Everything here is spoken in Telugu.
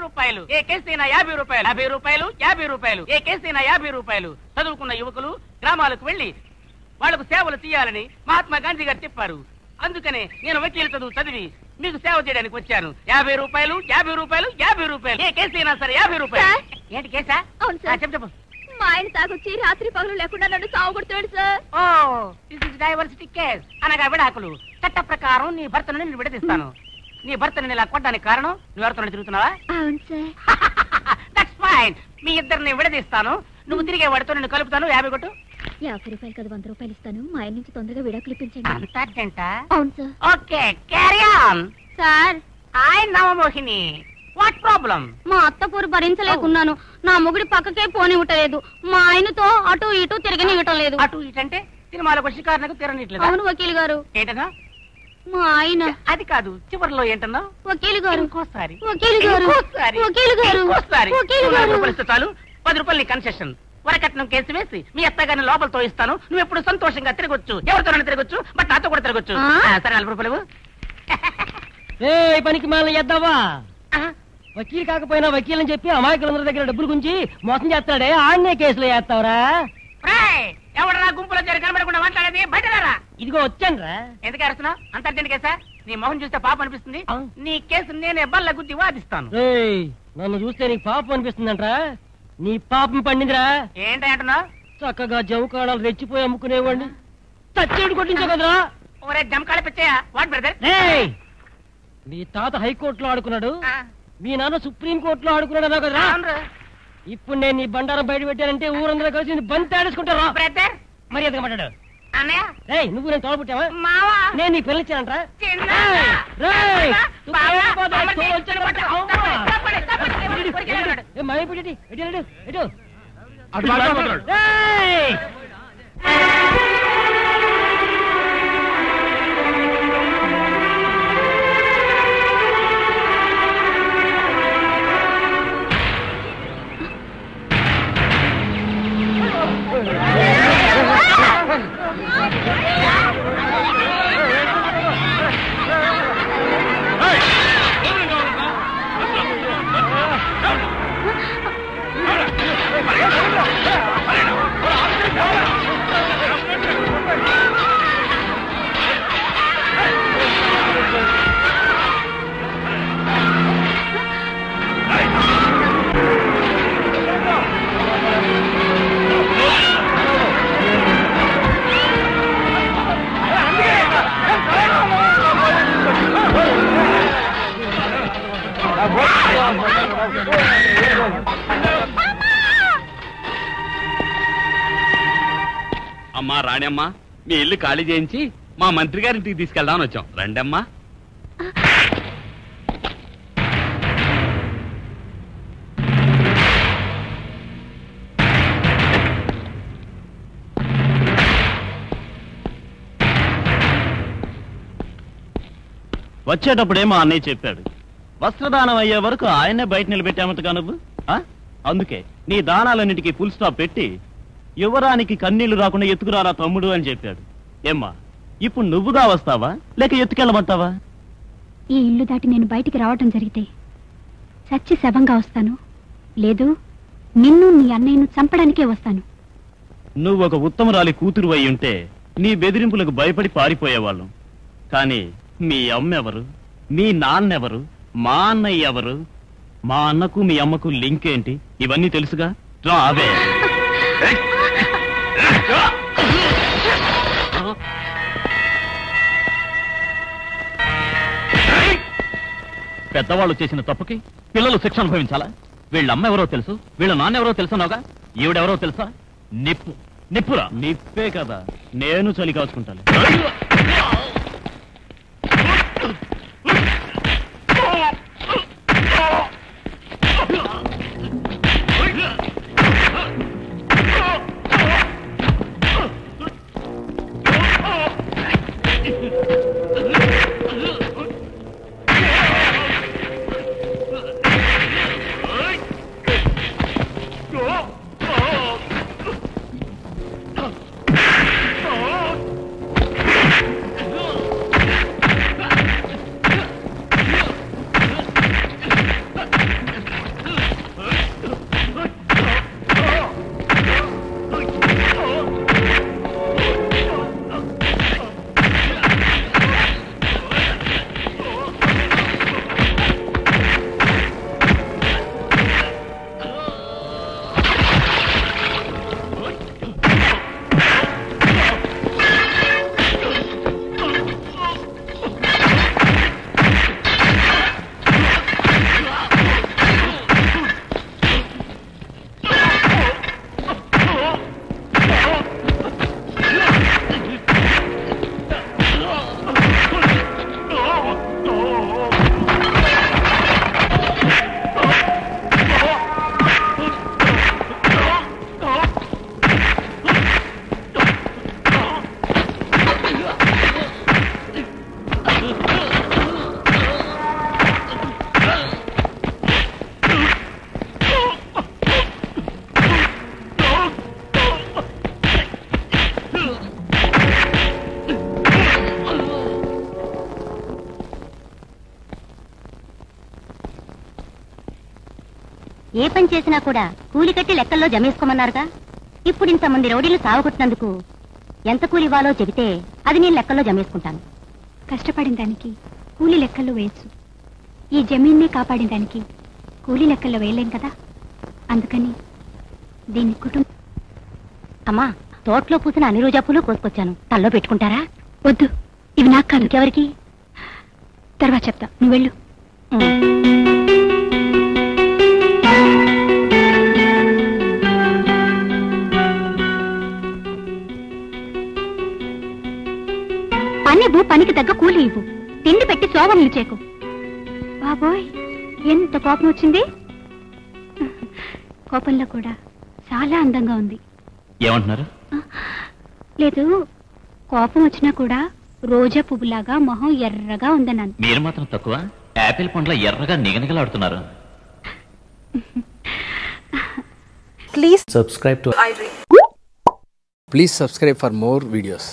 రూపాయలు ఏ కేసైనా 50 రూపాయలు 50 రూపాయలు 50 రూపాయలు ఏ కేసైనా 50 రూపాయలు. చదువుకున్న యువకులు గ్రామాలకు వెళ్లి వాళ్లకు సేవలు తీయాలని మహాత్మా గాంధీ గారు చెప్పారు. అందుకనే నేను వకీలు చదివి మీకు సేవ చేయడానికి వచ్చాను. 50 రూపాయలు 50 రూపాయలు 50 రూపాయలు ఏ కేసైనా సరే 50 రూపాయలు. ఏంటి కేసా? చెప్పు. మా ఆయన తాగొచ్చి రాత్రి పగలు లేకుండా నన్ను సాగుకొడుతున్నాడు sir. Oh this is diversity case అనగా విడాకులు. చట్ట ప్రకారం నీ భర్తను నేను విడదీస్తాను. నీ భర్తను ఇలా కొట్టడానికి కారణం నువ్వు ఎవరితో తిరుగుతున్నావా? అవును సార్. That's fine. మీ ఇద్దరిని విడదీస్తాను. నువ్వు తిరిగే వాడితో నేను కలుపుతాను. 50 కొట్టు. 50 రూపాయలు కదా 100 రూపాయలు ఇస్తాను. మా ఆయన నుంచి తొందరగా విడాకులు ఇప్పించండి. అంత అర్జెంటా? అవును sir. Okay carry on. Sir hi Navamohini, what problem? మా అత్తపూరు భరించలేకున్నాను. నా మొగుడి పక్కకే పోనివ్వటలేదు. మా ఆయనతో అటు ఇటు తిరగనివ్వటం లేదు. అటు ఇటు అంటే సినిమాలకు షికారులకు తిరగనిట్లేదు. అవును వకీల్ గారు. ఏంటన్నా? మా ఆయన అది కాదు, చివరిలో ఏంటన్నా? వకీల్ గారు ఇంకోసారి. వకీల్ గారు వకీల్ గారు ఇంకోసారి. వకీల్ గారు 100 రూపాయలు చాలు. 10 రూపాయలు కన్సెషన్. వరకట్నం కేసు వేసి మీ అత్తగారిని లోపలతో ఇస్తాను. నువ్వు ఎప్పుడు సంతోషంగా తిరగొచ్చు. ఎవరితోనైనా తిరగొచ్చు, బట్ నాతో కూడా తిరగొచ్చు. సరే 40 రూపాయలు. పనికి మాల చేద్దావా? వకీలు కాకపోయినా వకీల్ అని చెప్పి అమాయకులందరి దగ్గర డబ్బులు గుంచి మోసం చేస్తాడే, ఆడనే కేసులో చేస్తావరా? ఎవడరా గుంపులో చేరి కనబడకుండా మాట్లాడేది? బయటరా. ఇదిగో వచ్చాను రా. ఎందుకు అరుస్తున్నావు? అంత అర్జెంట్ కేసా? నీ మొహం చూస్తే పాప అనిపిస్తుంది. నీ కేసు నేనే బల్ల గుద్ది వాదిస్తాను. నన్ను చూస్తే నీకు పాపం అనిపిస్తుందంట్రా? నీ పాపం పండిందిరా. ఏంటి అంటున్నావు? చక్కగా జమకాడాలు రెచ్చిపోయి అమ్ముకునేవాడిని చచ్చేడు కొట్టించు కదరా. ఒరే జమకాడ పిచ్చయ్యా, వాట్ బ్రదర్? మీ తాత హైకోర్టులో ఆడుకున్నాడు, మీ నాన్న సుప్రీం కోర్టులో ఆడుకున్నాడు అన్నా కదరా. ఇప్పుడు నేను నీ బండారం బయట పెట్టానంటే ఊరందరూ కలిసి బంతి ఆడేసుకుంటారా? బ్రదర్ మరి ఎందుకు మాట్లాడు? అన్నయ్య నువ్వు నేను తోడబుట్టావా? మావా నేను నీ పిల్లచ్చానంటరా? అమ్మా రాణమ్మా, మీ ఇల్లు ఖాళీ చేయించి మా మంత్రి గారింటికి తీసుకెళ్దామని వచ్చాం. రండమ్మా. వచ్చేటప్పుడే మా అన్నయ్య చెప్పాడు, వస్త్రదానం అయ్యే వరకు ఆయనే బయట నిలబెట్టామతగా నువ్వు. అందుకే నీ దానాలన్నిటికీ ఫుల్ స్టాప్ పెట్టి యువరానికి కన్నీళ్లు రాకుండా ఎత్తుకురారా తమ్ముడు అని చెప్పాడు. ఏమ్మా, ఇప్పుడు నువ్వుగా వస్తావా లేక ఎత్తుకెళ్ళమంటావా? ఈ ఇల్లు దాటి నేను బయటికి రావటం జరిగితే చచ్చి శవంగా వస్తాను, లేదు నిన్ను నీ అన్నయ్యను చంపడానికే వస్తాను. నువ్వు ఒక ఉత్తమరాలి కూతురు అయి ఉంటే నీ బెదిరింపులకు భయపడి పారిపోయేవాళ్ళం. కానీ మీ అమ్మెవరు, మీ నాన్నెవరు, మా అన్నయ్య ఎవరు, మా అన్నకు మీ అమ్మకు లింక్ ఏంటి, ఇవన్నీ తెలుసుగా. రా అవే. పెద్దవాళ్ళు చేసిన తప్పుకి పిల్లలు శిక్ష అనుభవించాలా? వీళ్ళ అమ్మ ఎవరో తెలుసు, వీళ్ళ నాన్న ఎవరో తెలుసున్నావుగా. ఈవిడెవరో తెలుసా? నిప్పు. నిప్పురా? నిప్పే కదా, నేను చలి కాచుకుంటాను. Oh! ఏ పని చేసినా కూడా కూలి కట్టి లెక్కల్లో జమేసుకోమన్నారుగా. ఇప్పుడు ఇంతమంది రౌడీలు సావగొట్టినందుకు ఎంత కూలి ఇవ్వాలో చెబితే అది నేను లెక్కల్లో జమేసుకుంటాను. కష్టపడిన దానికి కూలీ లెక్కల్లో వేయచ్చు. ఈ జమీన్నే కాపాడిన దానికి కూలీ లెక్కల్లో వేయలేం కదా. అందుకని దీని కుటుంబం. అమ్మా, తోటలో పూసిన అన్ని రోజా పూలు కోసుకొచ్చాను, తల్లో పెట్టుకుంటారా? వద్దు, ఇవి నాకు కాదు. ఇంకెవరికి? తర్వాత చెప్తా, నువ్వు వెళ్ళు. పని ఇవ్వు, పనికి తగ్గ కూలి ఇవ్వు. తిండి పెట్టి శోభనలు చేకు. బాబోయ్, ఎంత కోపం వచ్చింది. కోపంలో కూడా చాలా అందంగా ఉంది. ఏమంటున్నారు? లేదు, కోపం వచ్చినా కూడా రోజా పువ్వులాగా మొహం ఎర్రగా ఉందన్నాను. మీరు మాత్రం తక్కువ. యాపిల్ పండ్ల ఎర్రగా నిగనిగలాడుతున్నారు. Please subscribe to iDream. Please subscribe for more videos.